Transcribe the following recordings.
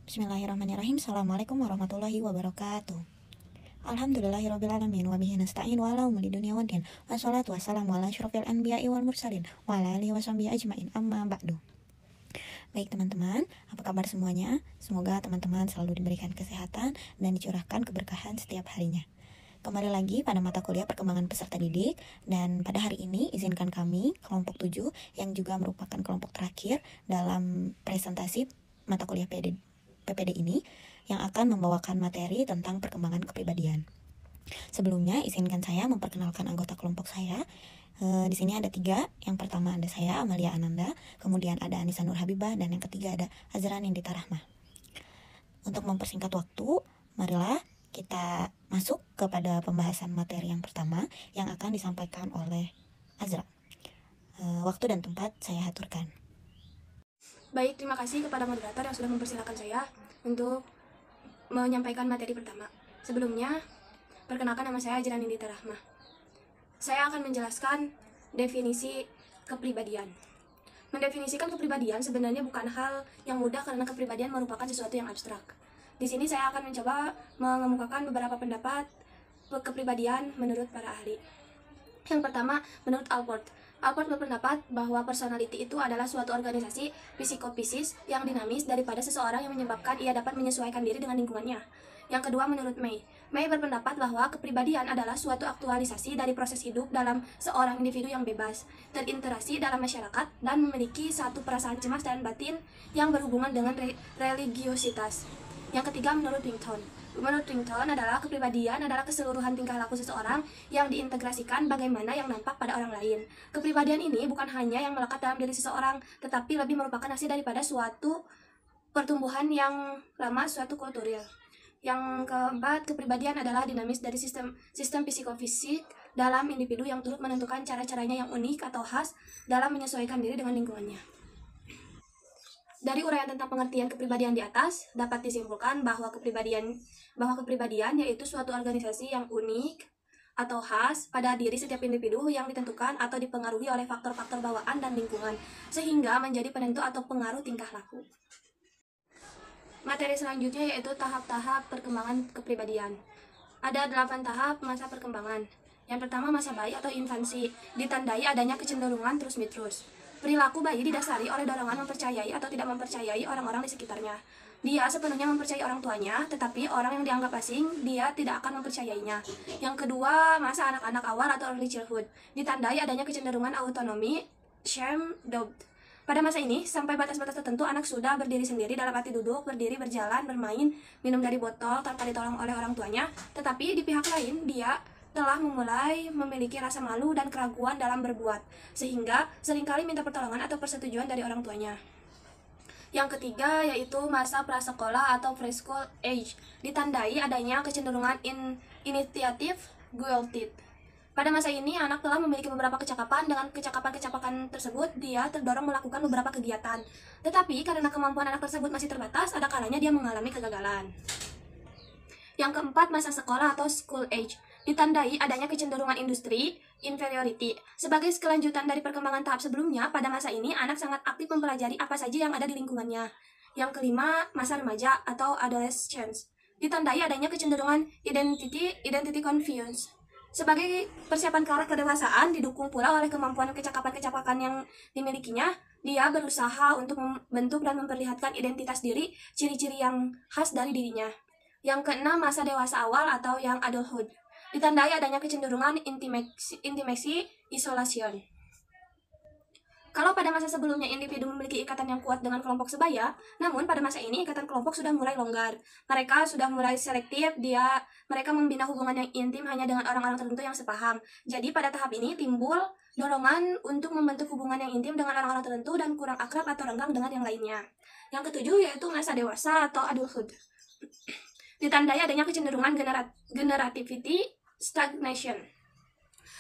Bismillahirrahmanirrahim. Assalamualaikum warahmatullahi wabarakatuh. Alhamdulillahirrabbilalamin wa bihi nasta'in wa ala umuri dunya waddin. Wassalatu wassalamu ala asyrofil anbiya'i wal mursalin wa ala alihi washabihi ajmain amma ba'du. Baik teman-teman, apa kabar semuanya? Semoga teman-teman selalu diberikan kesehatan dan dicurahkan keberkahan setiap harinya. Kembali lagi pada mata kuliah perkembangan peserta didik, dan pada hari ini izinkan kami kelompok 7 yang juga merupakan kelompok terakhir dalam presentasi mata kuliah PPD ini yang akan membawakan materi tentang perkembangan kepribadian. Sebelumnya izinkan saya memperkenalkan anggota kelompok saya. Di sini ada 3. Yang pertama ada saya, Amalia Ananda, kemudian ada Anissa Nur Habibah, dan yang ketiga ada Azra Nindita Rahmah. Untuk mempersingkat waktu, marilah kita masuk kepada pembahasan materi yang pertama yang akan disampaikan oleh Azra. Waktu dan tempat saya aturkan. Baik, terima kasih kepada moderator yang sudah mempersilahkan saya untuk menyampaikan materi pertama. Sebelumnya, perkenalkan nama saya Azra Nindita Rahmah. Saya akan menjelaskan definisi kepribadian. Mendefinisikan kepribadian sebenarnya bukan hal yang mudah karena kepribadian merupakan sesuatu yang abstrak. Di sini saya akan mencoba mengemukakan beberapa pendapat kepribadian menurut para ahli. Yang pertama, menurut Alport berpendapat bahwa personality itu adalah suatu organisasi psikofisis yang dinamis daripada seseorang yang menyebabkan ia dapat menyesuaikan diri dengan lingkungannya. Yang kedua, menurut May berpendapat bahwa kepribadian adalah suatu aktualisasi dari proses hidup dalam seorang individu yang bebas, terinteraksi dalam masyarakat, dan memiliki satu perasaan cemas dan batin yang berhubungan dengan religiositas. Yang ketiga, menurut Rington adalah kepribadian adalah keseluruhan tingkah laku seseorang yang diintegrasikan bagaimana yang nampak pada orang lain. Kepribadian ini bukan hanya yang melekat dalam diri seseorang, tetapi lebih merupakan hasil daripada suatu pertumbuhan yang lama, suatu kulturil. Yang keempat, kepribadian adalah dinamis dari sistem psikofisik dalam individu yang turut menentukan cara-caranya yang unik atau khas dalam menyesuaikan diri dengan lingkungannya. Dari uraian tentang pengertian kepribadian di atas, dapat disimpulkan bahwa kepribadian yaitu suatu organisasi yang unik atau khas pada diri setiap individu yang ditentukan atau dipengaruhi oleh faktor-faktor bawaan dan lingkungan, sehingga menjadi penentu atau pengaruh tingkah laku. Materi selanjutnya yaitu tahap-tahap perkembangan kepribadian. Ada 8 tahap masa perkembangan. Yang pertama, masa bayi atau infansi, ditandai adanya kecenderungan terus-menerus. Perilaku bayi didasari oleh dorongan mempercayai atau tidak mempercayai orang-orang di sekitarnya. Dia sepenuhnya mempercayai orang tuanya, tetapi orang yang dianggap asing, dia tidak akan mempercayainya. Yang kedua, masa anak-anak awal atau early childhood, ditandai adanya kecenderungan autonomi, shame, doubt. Pada masa ini, sampai batas-batas tertentu, anak sudah berdiri sendiri dalam arti duduk, berdiri, berjalan, bermain, minum dari botol tanpa ditolong oleh orang tuanya, tetapi di pihak lain, dia telah mulai memiliki rasa malu dan keraguan dalam berbuat, sehingga seringkali minta pertolongan atau persetujuan dari orang tuanya. Yang ketiga yaitu masa prasekolah atau preschool age, ditandai adanya kecenderungan inisiatif guilty. Pada masa ini, anak telah memiliki beberapa kecakapan. Dengan kecakapan tersebut, dia terdorong melakukan beberapa kegiatan. Tetapi karena kemampuan anak tersebut masih terbatas, ada kalanya dia mengalami kegagalan. Yang keempat, masa sekolah atau school age, ditandai adanya kecenderungan industri, inferiority. Sebagai kelanjutan dari perkembangan tahap sebelumnya, pada masa ini anak sangat aktif mempelajari apa saja yang ada di lingkungannya. Yang kelima, masa remaja atau adolescence, ditandai adanya kecenderungan identity confusion. Sebagai persiapan ke arah kedewasaan, didukung pula oleh kemampuan kecakapan yang dimilikinya, dia berusaha untuk membentuk dan memperlihatkan identitas diri, ciri-ciri yang khas dari dirinya. Yang keenam, masa dewasa awal atau young adulthood, ditandai adanya kecenderungan intimacy, isolation. Kalau pada masa sebelumnya individu memiliki ikatan yang kuat dengan kelompok sebaya, namun pada masa ini ikatan kelompok sudah mulai longgar. Mereka sudah mulai selektif, mereka membina hubungan yang intim hanya dengan orang-orang tertentu yang sepaham. Jadi pada tahap ini timbul dorongan untuk membentuk hubungan yang intim dengan orang-orang tertentu dan kurang akrab atau renggang dengan yang lainnya. Yang ketujuh yaitu masa dewasa atau adulthood, ditandai adanya kecenderungan generativity stagnation.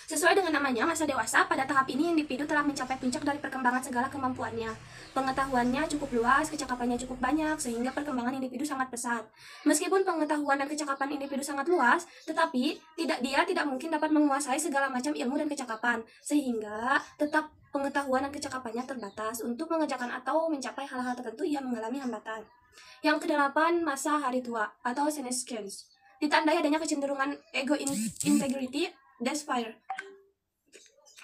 Sesuai dengan namanya, masa dewasa, pada tahap ini individu telah mencapai puncak dari perkembangan segala kemampuannya. Pengetahuannya cukup luas, kecakapannya cukup banyak, sehingga perkembangan individu sangat pesat. Meskipun pengetahuan dan kecakapan individu sangat luas, tetapi dia tidak mungkin dapat menguasai segala macam ilmu dan kecakapan, sehingga tetap pengetahuan dan kecakapannya terbatas. Untuk mengerjakan atau mencapai hal-hal tertentu, ia mengalami hambatan. Yang kedelapan, masa hari tua atau senescence. Ditandai adanya kecenderungan ego integrity despair.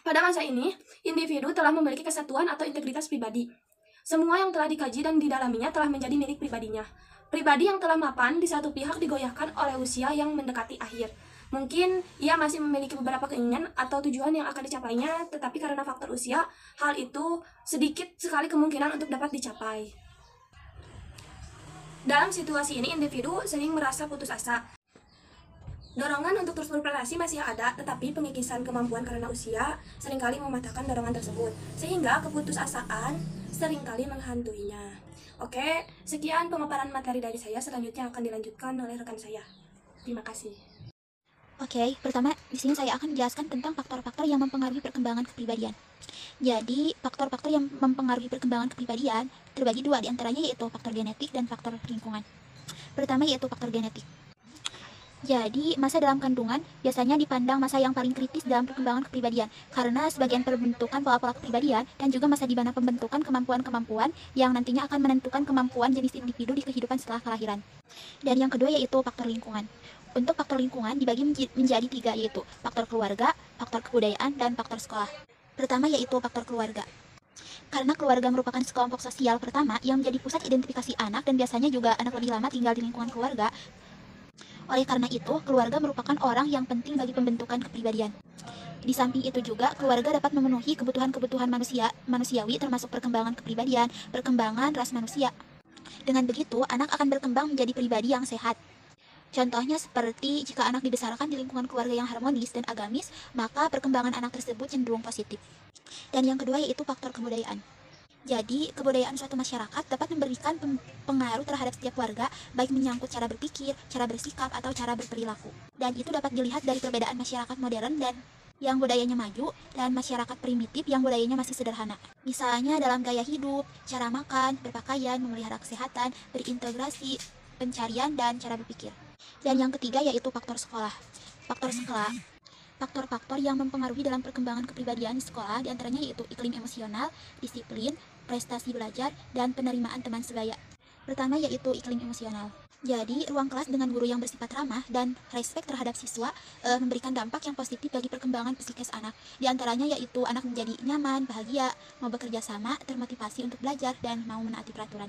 Pada masa ini, individu telah memiliki kesatuan atau integritas pribadi. Semua yang telah dikaji dan didalaminya telah menjadi milik pribadinya. Pribadi yang telah mapan di satu pihak digoyahkan oleh usia yang mendekati akhir. Mungkin ia masih memiliki beberapa keinginan atau tujuan yang akan dicapainya, tetapi karena faktor usia, hal itu sedikit sekali kemungkinan untuk dapat dicapai. Dalam situasi ini, individu sering merasa putus asa. Dorongan untuk terus berprestasi masih ada, tetapi pengikisan kemampuan karena usia seringkali mematahkan dorongan tersebut, sehingga keputusasaan seringkali menghantuinya. Oke, sekian pemaparan materi dari saya, selanjutnya akan dilanjutkan oleh rekan saya. Terima kasih. Oke, pertama di sini saya akan menjelaskan tentang faktor-faktor yang mempengaruhi perkembangan kepribadian. Jadi, faktor-faktor yang mempengaruhi perkembangan kepribadian terbagi dua, diantaranya yaitu faktor genetik dan faktor lingkungan. Pertama yaitu faktor genetik. Jadi, masa dalam kandungan biasanya dipandang masa yang paling kritis dalam perkembangan kepribadian, karena sebagian pembentukan pola-pola kepribadian dan juga masa di mana pembentukan kemampuan-kemampuan yang nantinya akan menentukan kemampuan jenis individu di kehidupan setelah kelahiran. Dan yang kedua yaitu faktor lingkungan. Untuk faktor lingkungan dibagi menjadi tiga, yaitu faktor keluarga, faktor kebudayaan, dan faktor sekolah. Pertama yaitu faktor keluarga. Karena keluarga merupakan sekelompok sosial pertama yang menjadi pusat identifikasi anak, dan biasanya juga anak lebih lama tinggal di lingkungan keluarga. Oleh karena itu, keluarga merupakan orang yang penting bagi pembentukan kepribadian. Di samping itu juga, keluarga dapat memenuhi kebutuhan-kebutuhan manusiawi termasuk perkembangan kepribadian, perkembangan ras manusia. Dengan begitu, anak akan berkembang menjadi pribadi yang sehat. Contohnya seperti jika anak dibesarkan di lingkungan keluarga yang harmonis dan agamis, maka perkembangan anak tersebut cenderung positif. Dan yang kedua yaitu faktor kebudayaan. Jadi, kebudayaan suatu masyarakat dapat memberikan pengaruh terhadap setiap warga, baik menyangkut cara berpikir, cara bersikap, atau cara berperilaku. Dan itu dapat dilihat dari perbedaan masyarakat modern dan yang budayanya maju, dan masyarakat primitif yang budayanya masih sederhana. Misalnya dalam gaya hidup, cara makan, berpakaian, memelihara kesehatan, berintegrasi, pencarian, dan cara berpikir. Dan yang ketiga yaitu faktor sekolah. Faktor-faktor yang mempengaruhi dalam perkembangan kepribadian di sekolah diantaranya yaitu iklim emosional, disiplin, prestasi belajar, dan penerimaan teman sebaya. Pertama yaitu iklim emosional. Jadi, ruang kelas dengan guru yang bersifat ramah dan respek terhadap siswa memberikan dampak yang positif bagi perkembangan psikis anak. Di antaranya yaitu anak menjadi nyaman, bahagia, mau bekerja sama, termotivasi untuk belajar, dan mau menaati peraturan.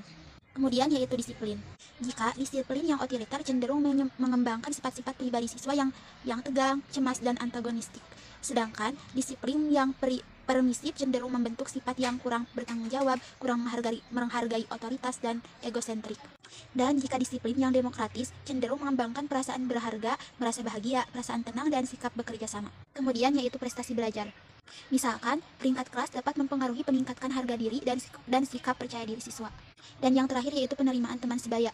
Kemudian yaitu disiplin. Jika disiplin yang otoriter cenderung mengembangkan sifat-sifat pribadi siswa yang tegang, cemas, dan antagonistik. Sedangkan disiplin yang permisif cenderung membentuk sifat yang kurang bertanggung jawab, kurang menghargai otoritas, dan egosentrik. Dan jika disiplin yang demokratis cenderung mengembangkan perasaan berharga, merasa bahagia, perasaan tenang, dan sikap bekerja sama. Kemudian yaitu prestasi belajar. Misalkan, peringkat kelas dapat mempengaruhi peningkatkan harga diri dan sikap percaya diri siswa. Dan yang terakhir yaitu penerimaan teman sebaya.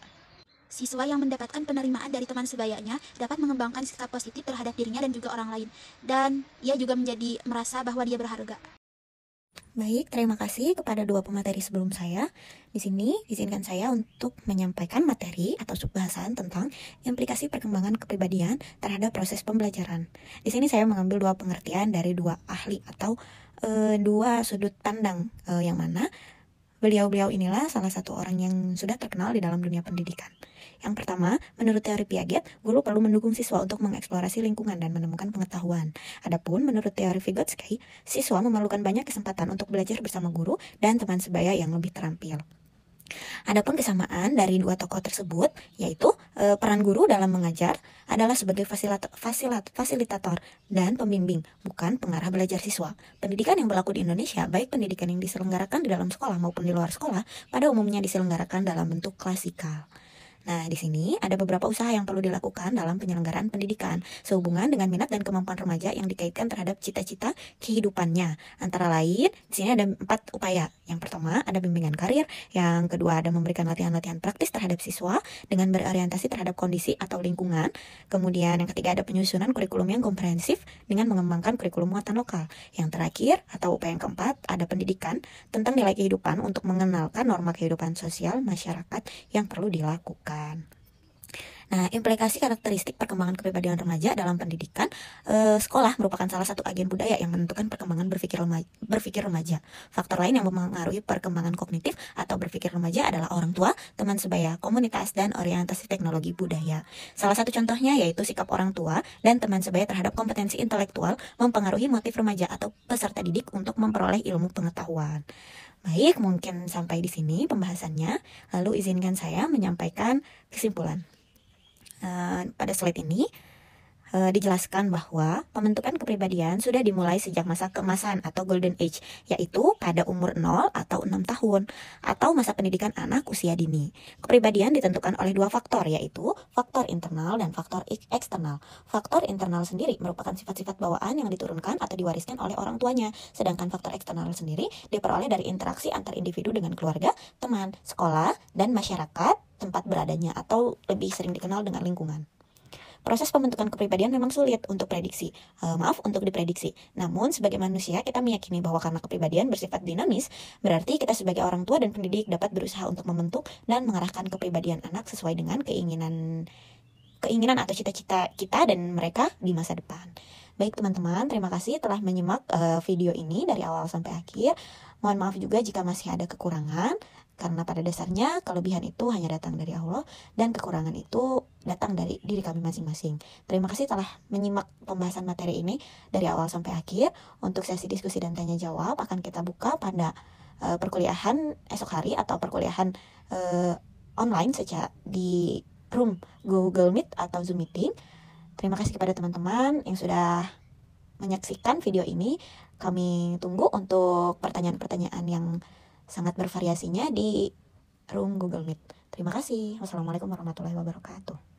Siswa yang mendapatkan penerimaan dari teman sebayanya dapat mengembangkan sikap positif terhadap dirinya dan juga orang lain. Dan ia juga menjadi merasa bahwa dia berharga. Baik, terima kasih kepada dua pemateri sebelum saya. Di sini izinkan saya untuk menyampaikan materi atau subbahasan tentang implikasi perkembangan kepribadian terhadap proses pembelajaran. Di sini saya mengambil dua pengertian dari dua ahli atau dua sudut pandang yang mana beliau-beliau inilah salah satu orang yang sudah terkenal di dalam dunia pendidikan. Yang pertama, menurut teori Piaget, guru perlu mendukung siswa untuk mengeksplorasi lingkungan dan menemukan pengetahuan. Adapun menurut teori Vygotsky, siswa memerlukan banyak kesempatan untuk belajar bersama guru dan teman sebaya yang lebih terampil. Adapun kesamaan dari dua tokoh tersebut, yaitu peran guru dalam mengajar adalah sebagai fasilitator dan pembimbing, bukan pengarah belajar siswa. Pendidikan yang berlaku di Indonesia, baik pendidikan yang diselenggarakan di dalam sekolah maupun di luar sekolah, pada umumnya diselenggarakan dalam bentuk klasikal. Nah, di sini ada beberapa usaha yang perlu dilakukan dalam penyelenggaraan pendidikan sehubungan dengan minat dan kemampuan remaja yang dikaitkan terhadap cita-cita kehidupannya. Antara lain, di sini ada 4 upaya. Yang pertama, ada bimbingan karir. Yang kedua, ada memberikan latihan-latihan praktis terhadap siswa dengan berorientasi terhadap kondisi atau lingkungan. Kemudian yang ketiga, ada penyusunan kurikulum yang komprehensif dengan mengembangkan kurikulum muatan lokal. Yang terakhir, atau upaya yang keempat, ada pendidikan tentang nilai kehidupan untuk mengenalkan norma kehidupan sosial masyarakat yang perlu dilakukan. Nah, implikasi karakteristik perkembangan kepribadian remaja dalam pendidikan, sekolah merupakan salah satu agen budaya yang menentukan perkembangan berpikir remaja. Faktor lain yang mempengaruhi perkembangan kognitif atau berpikir remaja adalah orang tua, teman sebaya, komunitas, dan orientasi teknologi budaya. Salah satu contohnya yaitu sikap orang tua dan teman sebaya terhadap kompetensi intelektual mempengaruhi motif remaja atau peserta didik untuk memperoleh ilmu pengetahuan. Baik, mungkin sampai di sini pembahasannya. Lalu izinkan saya menyampaikan kesimpulan. Pada slide ini dijelaskan bahwa pembentukan kepribadian sudah dimulai sejak masa keemasan atau golden age, yaitu pada umur 0 atau 6 tahun atau masa pendidikan anak usia dini. Kepribadian ditentukan oleh dua faktor, yaitu faktor internal dan faktor eksternal. Faktor internal sendiri merupakan sifat-sifat bawaan yang diturunkan atau diwariskan oleh orang tuanya, sedangkan faktor eksternal sendiri diperoleh dari interaksi antar individu dengan keluarga, teman, sekolah, dan masyarakat tempat beradanya atau lebih sering dikenal dengan lingkungan. Proses pembentukan kepribadian memang sulit untuk diprediksi. Namun sebagai manusia kita meyakini bahwa karena kepribadian bersifat dinamis, berarti kita sebagai orang tua dan pendidik dapat berusaha untuk membentuk dan mengarahkan kepribadian anak sesuai dengan keinginan atau cita-cita kita dan mereka di masa depan. Baik teman-teman, terima kasih telah menyimak video ini dari awal sampai akhir. Mohon maaf juga jika masih ada kekurangan, karena pada dasarnya kelebihan itu hanya datang dari Allah dan kekurangan itu datang dari diri kami masing-masing. Terima kasih telah menyimak pembahasan materi ini dari awal sampai akhir. Untuk sesi diskusi dan tanya jawab akan kita buka pada perkuliahan esok hari atau perkuliahan online secara di room Google Meet atau Zoom Meeting. Terima kasih kepada teman-teman yang sudah menyaksikan video ini. Kami tunggu untuk pertanyaan-pertanyaan yang sangat bervariasinya di room Google Meet. Terima kasih. Wassalamualaikum warahmatullahi wabarakatuh.